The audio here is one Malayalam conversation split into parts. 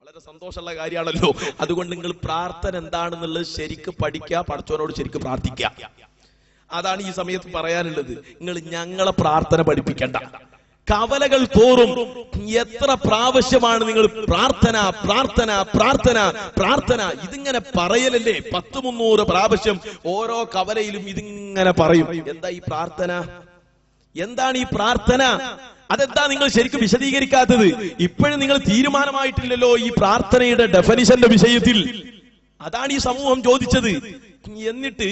വളരെ സന്തോഷമുള്ള കാര്യമാണല്ലോ. അതുകൊണ്ട് നിങ്ങൾ പ്രാർത്ഥന എന്താണെന്നുള്ളത് ശരിക്ക് പഠിക്കുക, പടച്ചവനോട് ശരിക്ക് പ്രാർത്ഥിക്കുക. അതാണ് ഈ സമയത്ത് പറയാനുള്ളത്. നിങ്ങൾ ഞങ്ങളെ പ്രാർത്ഥന പഠിപ്പിക്കണ്ട. കവലകൾ തോറും എത്ര പ്രാവശ്യമാണ് നിങ്ങൾ പ്രാർത്ഥന പ്രാർത്ഥന പ്രാർത്ഥന പ്രാർത്ഥന ഇതിങ്ങനെ പറയലല്ലേ? 100-300 പ്രാവശ്യം ഓരോ കവലയിലും ഇതിങ്ങനെ പറയും. എന്താ ഈ പ്രാർത്ഥന? എന്താണ് ഈ പ്രാർത്ഥന? അതെന്താ നിങ്ങൾ ശരിക്കും വിശദീകരിക്കാത്തത്? ഇപ്പോഴും നിങ്ങൾ തീരുമാനമായിട്ടില്ലല്ലോ ഈ പ്രാർത്ഥനയുടെ ഡെഫിനിഷന്റെ വിഷയത്തിൽ. അതാണ് ഈ സമൂഹം ചോദിച്ചത്. എന്നിട്ട്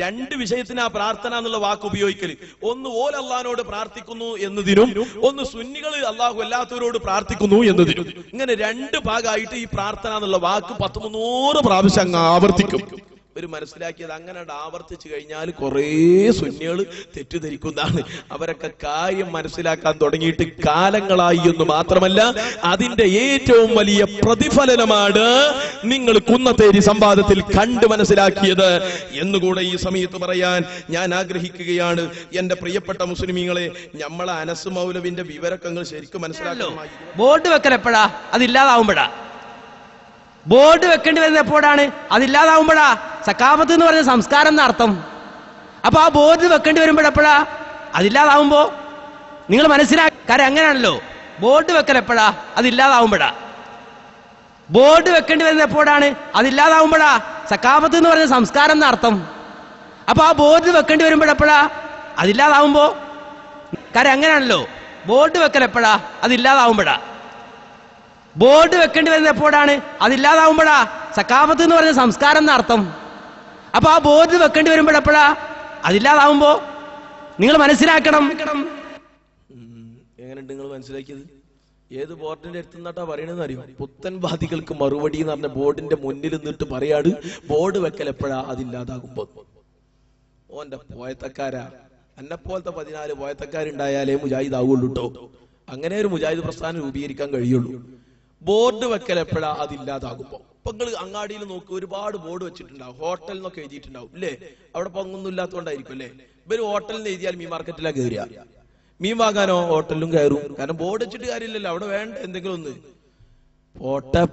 രണ്ട് വിഷയത്തിന് ആ പ്രാർത്ഥന എന്നുള്ള വാക്ക് ഉപയോഗിക്കല്. ഒന്ന് ഓൽ അള്ളഹാനോട് പ്രാർത്ഥിക്കുന്നു എന്നതിനും, ഒന്ന് സുന്നികൾ അള്ളാഹു അല്ലാത്തവരോട് പ്രാർത്ഥിക്കുന്നു എന്നതിനും. ഇങ്ങനെ രണ്ട് ഭാഗമായിട്ട് ഈ പ്രാർത്ഥന എന്നുള്ള വാക്ക് 100-300 പ്രാവശ്യം അങ്ങ് ആവർത്തിക്കും. ഒരു മനസ്സിലാക്കിയത് അങ്ങനെ ആവർത്തിച്ചു കഴിഞ്ഞാൽ കുറെ സുന്നികൾ തെറ്റിദ്ധരിക്കുന്നതാണ്. അവരൊക്കെ കാര്യം മനസ്സിലാക്കാൻ തുടങ്ങിയിട്ട് കാലങ്ങളായി എന്ന് മാത്രമല്ല, അതിന്റെ ഏറ്റവും വലിയ പ്രതിഫലനമാണ് നിങ്ങൾ കുന്നത്തേരി സംവാദത്തിൽ കണ്ടു മനസ്സിലാക്കിയത് എന്നുകൂടെ ഈ സമയത്ത് പറയാൻ ഞാൻ ആഗ്രഹിക്കുകയാണ്. എന്റെ പ്രിയപ്പെട്ട മുസ്ലിമീങ്ങളെ, നമ്മളെ അനസ് മൗലവിന്റെ വിവരക്കങ്ങൾ ശരിക്കും മനസ്സിലാക്കാൻ. ബോർഡ് വെക്കൽ എപ്പോഴാ? അതില്ലാതാവുമ്പോഴാ. ബോർഡ് വെക്കേണ്ടി വരുന്ന എപ്പോഴാണ്? അതില്ലാതാവുമ്പോഴാ. സക്കാഫത്ത് എന്ന് പറഞ്ഞ സംസ്കാരം എന്ന അർത്ഥം. അപ്പൊ ആ ബോർഡ് വെക്കേണ്ടി വരുമ്പോഴെപ്പോഴാ? അതില്ലാതാവുമ്പോ. നിങ്ങൾ മനസ്സിലാക്കി. കാര്യം അങ്ങനെയാണല്ലോ. ബോർഡ് വെക്കൽ എപ്പോഴാ? അതില്ലാതാവുമ്പോഴാ. ബോർഡ് വെക്കേണ്ടി വരുന്ന എപ്പോഴാണ്? അതില്ലാതാവുമ്പോഴാ. സക്കാഫത്ത് എന്ന് പറഞ്ഞ സംസ്കാരം എന്ന അർത്ഥം. അപ്പൊ ആ ബോർഡ് വെക്കേണ്ടി വരുമ്പോഴെപ്പോഴാ? അതില്ലാതാവുമ്പോ. കാര്യം അങ്ങനെയാണല്ലോ. ബോർഡ് വെക്കൽ എപ്പോഴാ? അതില്ലാതാവുമ്പോഴാ. ബോർഡ് വെക്കേണ്ടി വരുന്ന എപ്പോഴാണ്? അതില്ലാതാവുമ്പോഴാ. സക്കാഫത്ത് എന്ന് പറഞ്ഞ സംസ്കാരം എന്ന അർത്ഥം. അപ്പൊ ആ ബോർഡ് വെക്കേണ്ടി വരുമ്പോഴെപ്പോഴാ? അതില്ലാതാവുമ്പോ. നിങ്ങൾ മനസ്സിലാക്കണം. എങ്ങനെയുണ്ട് നിങ്ങൾ മനസ്സിലാക്കിയത്? ഏത് ബോർഡിന്റെ അടുത്ത് നിന്നാട്ടാ പറയണെന്ന് അറിയോ? പുത്തൻവാദികൾക്ക് മറുപടി എന്ന് പറഞ്ഞ ബോർഡിന്റെ മുന്നിൽ നിന്നിട്ട് പറയാണ് ബോർഡ് വെക്കൽ എപ്പോഴാ? അതില്ലാതാകുമ്പോ. ഓന്റെ പോയത്തക്കാരാ. എന്നെപ്പോലത്തെ 14 പോയത്തക്കാരുണ്ടായാലേ മുജാഹിദ് ആവുള്ളൂ കേട്ടോ. അങ്ങനെ ഒരു മുജാഹിദ് പ്രസ്ഥാനം രൂപീകരിക്കാൻ കഴിയുള്ളൂ. ബോർഡ് വെക്കൽ എപ്പോഴാ? അതില്ലാതാകുമ്പോ. ഇപ്പൊ നിങ്ങൾ അങ്ങാടിയിൽ നോക്ക്, ഒരുപാട് ബോർഡ് വെച്ചിട്ടുണ്ടാവും. ഹോട്ടൽ എന്നൊക്കെ എഴുതിയിട്ടുണ്ടാവും അല്ലേ? അവിടെ പങ്കൊന്നും ഇല്ലാത്തതുകൊണ്ടായിരിക്കും അല്ലേ? ഇവര് ഹോട്ടലിൽ എഴുതിയാൽ മീൻ മാർക്കറ്റിലാണ് കയറുക. മീൻ വാങ്ങാനോ ഹോട്ടലിലും കയറും. കാരണം ബോർഡ് വെച്ചിട്ട് കാര്യമില്ലല്ലോ. അവിടെ വേണ്ട എന്തെങ്കിലും ഒന്ന്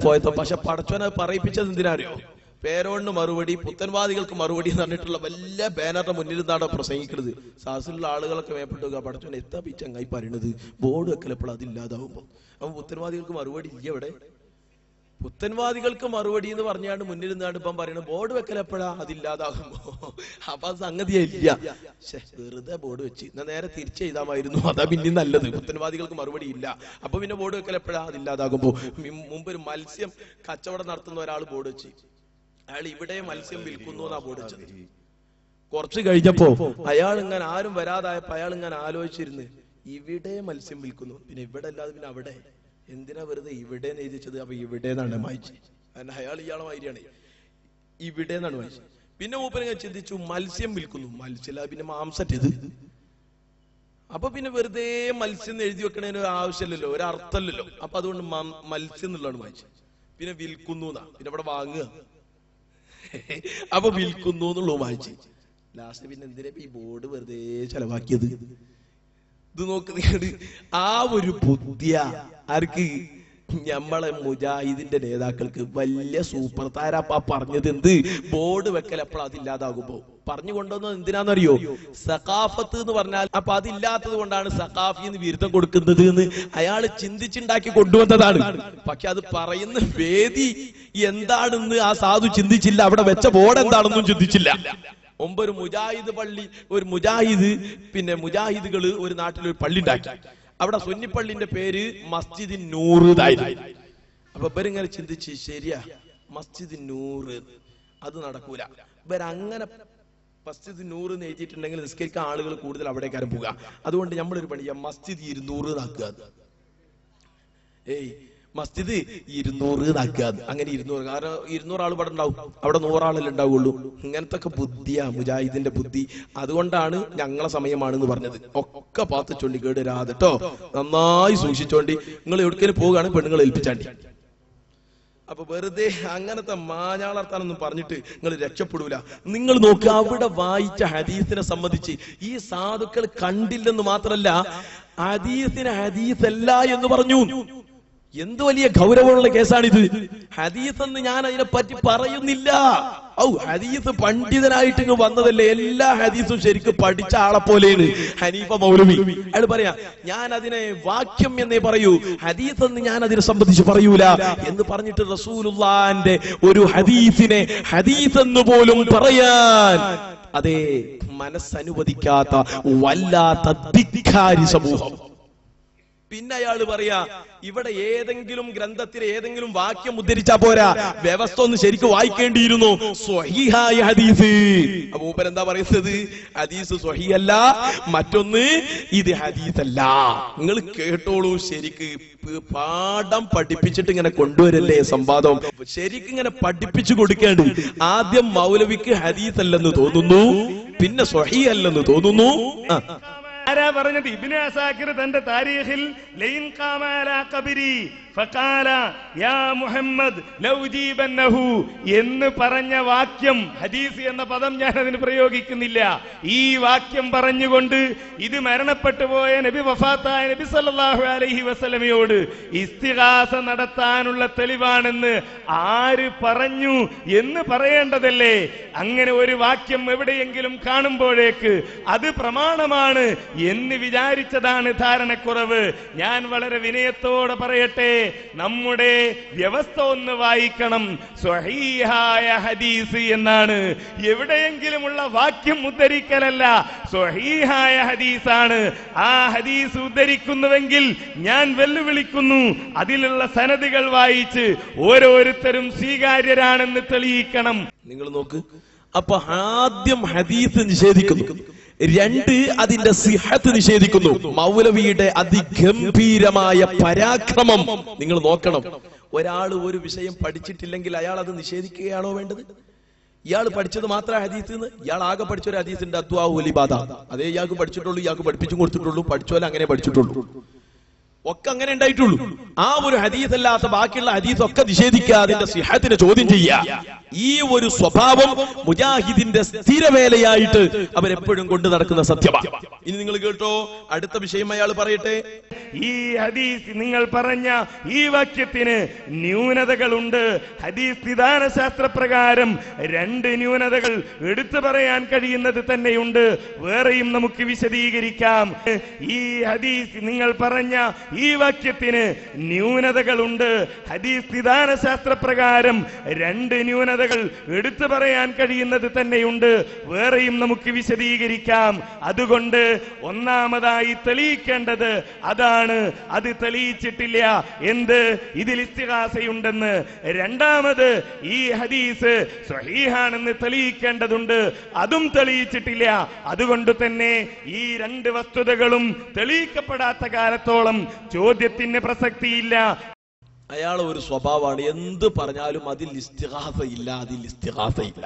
പോയത്തോ. പക്ഷെ പടച്ചോനെ പറയിപ്പിച്ചത് എന്തിനാറിയോ? പേരോണിന് മറുപടി, പുത്തൻവാദികൾക്ക് മറുപടി എന്ന് പറഞ്ഞിട്ടുള്ള വലിയ ബാനറിന്റെ മുന്നിൽ നിന്നാണ് പ്രസംഗിക്കുന്നത്. സാസിലുള്ള ആളുകളൊക്കെ മേപ്പെട്ടുക. പടച്ചോനെ എത്താ പിച്ചങ്ങായി പറയണത് ബോർഡ് വെക്കൽ എപ്പോഴും അതില്ലാതാവുമ്പോ. അപ്പൊ പുത്തൻവാദികൾക്ക് മറുപടി ഇല്ല ഇവിടെ. പുത്തൻവാദികൾക്ക് മറുപടി എന്ന് പറഞ്ഞാണ്ട് മുന്നിൽ നിന്നാണ് ഇപ്പം പറയുന്നത് ബോർഡ് വെക്കൽ എപ്പോഴാ? അതില്ലാതാകുമ്പോ. അപ്പൊ സംഗതിയില്ല. വെറുതെ ബോർഡ് വെച്ച് നേരെ തിരിച്ചു ചെയ്താമായിരുന്നു. അതാ പിന്നെ നല്ലത്. പുത്തൻവാദികൾക്ക് മറുപടി ഇല്ല. അപ്പൊ പിന്നെ ബോർഡ് വെക്കൽ എപ്പോഴാ? അതില്ലാതാകുമ്പോ. മുമ്പ് ഒരു മത്സ്യം കച്ചവടം നടത്തുന്ന ഒരാൾ ബോർഡ് വെച്ച്, അയാൾ ഇവിടെ മത്സ്യം വിൽക്കുന്നു എന്നാ ബോർഡ് വെച്ചത്. കുറച്ച് കഴിഞ്ഞപ്പോ അയാൾ ഇങ്ങനെ ആരും വരാതായപ്പോ അയാൾ ഇങ്ങനെ ആലോചിച്ചിരുന്ന് ഇവിടെ മത്സ്യം വിൽക്കുന്നു, പിന്നെ ഇവിടെ അല്ലാതെ പിന്നെ അവിടെ എന്തിനാ വെറുതെ ഇവിടെ എഴുതിച്ചത്? അപ്പൊ ഇവിടെ നിന്നാണ് വായിച്ചത്. കാരണം അയാൾ ഇയാളെ മാതിരിയാണ്. ഇവിടെ നിന്നാണ് വായിച്ചത്. പിന്നെ മൂപ്പര് ചിന്തിച്ചു മത്സ്യം വിൽക്കുന്നു, മത്സ്യം പിന്നെ മാംസറ്റത്. അപ്പൊ പിന്നെ വെറുതെ മത്സ്യം എഴുതി വെക്കണതിന് ഒരു ആവശ്യമില്ലല്ലോ, ഒരു അർത്ഥമില്ലല്ലോ. അപ്പൊ അതുകൊണ്ട് മത്സ്യം എന്നുള്ളതാണ് വായിച്ചത്. പിന്നെ വിൽക്കുന്നു എന്നാ, പിന്നെ ഇവിടെ വാങ്ങുക. അപ്പൊ വിൽക്കുന്നു എന്നുള്ളത് വായിച്ചു. ലാസ്റ്റ് പിന്നെ എന്തിനാ ഈ ബോർഡ് വെറുതെ ചെലവാക്കിയത്? ഇത് നോക്കുന്നത് ആ ഒരു ബുദ്ധിയ ആർക്ക്? നമ്മളെ മുജാഹിദിന്റെ നേതാക്കൾക്ക് വലിയ സൂപ്പർ താരപ്പ പറഞ്ഞത്. എന്ത് ബോർഡ് വെക്കൽ എപ്പോഴും അതില്ലാതാകുമ്പോ പറഞ്ഞു കൊണ്ടുവന്നത് എന്തിനാന്നറിയോ? സഖാഫത്ത് എന്ന് പറഞ്ഞാൽ അപ്പൊ അതില്ലാത്തത് കൊണ്ടാണ് സഖാഫി എന്ന് വിരുദ്ധം കൊടുക്കുന്നത് എന്ന് അയാൾ ചിന്തിച്ചുണ്ടാക്കി കൊണ്ടുവന്നതാണ്. പക്ഷെ അത് പറയുന്ന വേദി എന്താണെന്ന് ആ സാധു ചിന്തിച്ചില്ല. അവിടെ വെച്ച ബോർഡ് എന്താണെന്നും ചിന്തിച്ചില്ല. മുമ്പ് ഒരു മുജാഹിദ് പള്ളി, ഒരു മുജാഹിദ് പിന്നെ മുജാഹിദുകള് ഒരു നാട്ടിലൊരു പള്ളി ഉണ്ടാക്കി. അവിടെ സുന്നിപ്പള്ളിന്റെ പേര് മസ്ജിദ് നൂറ് ആയിരുന്നു. അപ്പൊ ഇവരിങ്ങനെ ചിന്തിച്ച് ശരിയാ മസ്ജിദ് നൂറ് അത് നടക്കൂല. ഇവരങ്ങനെ മസ്ജിദ് നൂറ് എന്ന് എഴുതിയിട്ടുണ്ടെങ്കിൽ നിസ്കരിക്കാൻ ആളുകൾ കൂടുതൽ അവിടേക്കാരും പോവുക. അതുകൊണ്ട് നമ്മളൊരു പണി ചെയ്യാം, മസ്ജിദ് 200 ആക്കുക. മസ്ജിദ് 200 ആക്കുക. അങ്ങനെ 200, കാരണം 200 ആൾ ഇവിടെ ഉണ്ടാവും, അവിടെ 100 ആളല്ലേ ഉണ്ടാവുള്ളൂ. ഇങ്ങനത്തെ ഒക്കെ ബുദ്ധിയാ മുജാഹിദിന്റെ ബുദ്ധി. അതുകൊണ്ടാണ് ഞങ്ങളെ സമയമാണെന്ന് പറഞ്ഞത്. ഒക്കെ പാത്ത് ചൊല്ലി കേടുവരാതെ കേട്ടോ, നന്നായി സൂക്ഷിച്ചോണ്ടി. നിങ്ങൾ എവിടേക്കും പോവുകയാണ് പെണ്ണുങ്ങളെ ഏൽപ്പിച്ചാണ്ടി. അപ്പൊ വെറുതെ അങ്ങനത്തെ മാഞ്ഞാളർത്താനൊന്നും പറഞ്ഞിട്ട് നിങ്ങൾ രക്ഷപ്പെടൂല. നിങ്ങൾ നോക്കുക, അവിടെ വായിച്ച ഹദീസിനെ സംബന്ധിച്ച് ഈ സാധുക്കൾ കണ്ടില്ലെന്ന് മാത്രല്ല, ഹദീസിനെ ഹദീസല്ല എന്ന് പറഞ്ഞു. എന്ത് വലിയ ഗൗരവമുള്ള കേസാണിത്. ഹദീസ് എന്ന് ഞാൻ അതിനെ പറ്റി പറയുന്നില്ല. ഹദീസ് പണ്ഡിതനായിട്ട് ഇങ്ങ് വന്നതല്ലേ, എല്ലാ ഹദീസും ശരിക്കും പഠിച്ച ആളെ പോലെയാണ് ഹനീഫ മൗലവി. അയാൾ പറയാ ഞാൻ അതിനെ വാക്യം എന്നേ പറയൂ, ഹദീസ് എന്ന് ഞാൻ അതിനെ സംബന്ധിച്ച് പറയൂല എന്ന് പറഞ്ഞിട്ട് റസൂലുള്ളാന്റെ ഒരു ഹദീസിനെ ഹദീസ് എന്ന് പോലും പറയാൻ അതേ മനസ്സനുവദിക്കാത്ത വല്ലാത്ത ധിക്കാരി സമൂഹം. പിന്നെ അയാൾ പറയാ ഇവിടെ ഏതെങ്കിലും ഗ്രന്ഥത്തിൽ ഏതെങ്കിലും വാക്യം ഉദ്ധരിച്ചാ പോരാ, വ്യവസ്ഥ ഒന്ന് ശരിക്കും വായിക്കേണ്ടിയിരുന്നു, സ്വഹീഹായ ഹദീസ്. അപ്പൊ മൂപ്പർ എന്താ പറയുന്നത്? ഹദീസ് സ്വഹീഹല്ല, മറ്റൊന്ന് ഇത് ഹദീസല്ല. നിങ്ങൾ കേട്ടോളൂ, ശരിക്ക് പാഠം പഠിപ്പിച്ചിട്ട് ഇങ്ങനെ കൊണ്ടുവരല്ലേ സംവാദം. ശരിക്കും ഇങ്ങനെ പഠിപ്പിച്ചു കൊടുക്കേണ്ട. ആദ്യം മൗലവിക്ക് ഹദീസ് അല്ലെന്ന് തോന്നുന്നു, പിന്നെ സ്വഹീഹ് അല്ലെന്ന് തോന്നുന്നു. ആരാ പറഞ്ഞത്? ഇബ്നു അസാക്കിർ തന്റെ താരീഖിൽ ലൈൻ ഖാമ അലാ ഖബരി ഫഖാല യാ മുഹമ്മദ് ലൗ ജീബന്നഹു എന്ന് പറഞ്ഞ വാക്യം, ഹദീസ് എന്ന പദം ഞാൻ അതിന് പ്രയോഗിക്കുന്നില്ല. ഈ വാക്യം പറഞ്ഞുകൊണ്ട് ഇത് മരണപ്പെട്ടു പോയ നബി, വഫാത്തായ നബി സല്ലല്ലാഹു അലൈഹി വസല്ലമയോട് ഇസ്തിഗാസ നടത്താനുള്ള തെളിവാണെന്ന് ആര് പറഞ്ഞു എന്ന് പറയേണ്ടതല്ലേ? അങ്ങനെ ഒരു വാക്യം എവിടെയെങ്കിലും കാണുമ്പോഴേക്ക് അത് പ്രമാണമാണ് എന്ന് വിചാരിച്ചതാണ് ധാരണക്കുറവ്. ഞാൻ വളരെ വിനയത്തോടെ പറയട്ടെ, നമ്മുടെ വ്യവസ്ഥ ഒന്ന് വായിക്കണം. സ്വഹീഹായ ഹദീസ് എന്നാണ്. എവിടെയെങ്കിലുമുള്ള വാക്യം ഉദ്ധരിക്കലല്ല, സ്വഹീഹായ ഹദീസാണ്. ആ ഹദീസ് ഉദ്ധരിക്കുന്നുവെങ്കിൽ ഞാൻ വെല്ലുവിളിക്കുന്നു, അതിലുള്ള സനദുകൾ വായിച്ച് ഓരോരുത്തരും സ്വീകാര്യരാണെന്ന് തെളിയിക്കണം. നിങ്ങൾ നോക്ക്, അപ്പൊ ആദ്യം ഹദീസ് നിഷേധിക്കുന്നു, രണ്ട് അതിന്റെ സിഹത്ത് നിഷേധിക്കുന്നു. മൗലവിയുടെ അതിഗംഭീരമായ പരാക്രമം നിങ്ങൾ നോക്കണം. ഒരാൾ ഒരു വിഷയം പഠിച്ചിട്ടില്ലെങ്കിൽ അയാൾ അത് നിഷേധിക്കുകയാണോ വേണ്ടത്? ഇയാൾ പഠിച്ചത് മാത്രം ഹദീസ് എന്ന്, ഇയാൾ ആകെ പഠിച്ചൊരു ഹദീസിന്റെ അദ്വാഉൽ ഇബാദ, അതേ ഇയാൾക്ക് പഠിച്ചിട്ടുള്ളൂ, ഇയാൾക്ക് പഠിപ്പിച്ചും കൊടുത്തിട്ടുള്ളൂ, പഠിച്ചോലെ അങ്ങനെ പഠിച്ചിട്ടുള്ളൂ, ഒക്കെ അങ്ങനെ ഉണ്ടായിട്ടുള്ളൂ. ആ ഒരു ഹദീസ് അല്ലാത്ത ബാക്കിയുള്ള ഹദീസ് ഒക്കെ നിഷേധിക്കുക, അതിന്റെ സിഹത്തിനെ ചോദ്യം ചെയ്യുക. ഈ ഒരു സ്വഭാവം മുജാഹിദിന്റെ സ്ഥിരവേലയായിട്ട് അവരെപ്പോഴും കൊണ്ടു നടക്കുന്ന സത്യമാണ്. ഇനി നിങ്ങൾ കേട്ടോ, അടുത്ത വിഷയം അയാൾ പറയട്ടെ. ഈ ഹദീസ് നിങ്ങൾ പറഞ്ഞ ഈ വാക്യത്തിന് ന്യൂനതകളുണ്ട്. ഹദീസ് വിധാന ശാസ്ത്രപ്രകാരം രണ്ട് ന്യൂനതകൾ എടുത്തു പറയാൻ കഴിയുന്നത് തന്നെയുണ്ട്. വേറെയും നമുക്ക് വിശദീകരിക്കാം. ഈ ഹദീസ് നിങ്ങൾ പറഞ്ഞ ഈ വാക്യത്തിന് ന്യൂനതകളുണ്ട്. ഹദീസ് വിധാന ശാസ്ത്രപ്രകാരം രണ്ട് ന്യൂനതകൾ എടുത്തു പറയാൻ കഴിയുന്നത് തന്നെയുണ്ട്. വേറെയും നമുക്ക് വിശദീകരിക്കാം. അതുകൊണ്ട് ഒന്നാമതായി തെളിയിക്കേണ്ടത് അതാണ്. അത് തെളിയിച്ചിട്ടില്ല. എന്ത്? ഇതിൽ ഇസ്തിഗാസയുണ്ടെന്ന്. രണ്ടാമത് ഈ ഹദീസ് സ്വഹീഹാണെന്ന് തെളിയിക്കേണ്ടതുണ്ട്. അതും തെളിയിച്ചിട്ടില്ല. അതുകൊണ്ട് തന്നെ ഈ രണ്ട് വസ്തുതകളും തെളിയിക്കപ്പെടാത്ത കാലത്തോളം ചോദ്യത്തിന് പ്രസക്തിയില്ല. അയാൾ ഒരു സ്വഭാവമാണ്, എന്ത് പറഞ്ഞാലും അതിൽ ഇസ്തിഗാസ ഇല്ല, അതിൽ ഇസ്തിഗാസ ഇല്ല.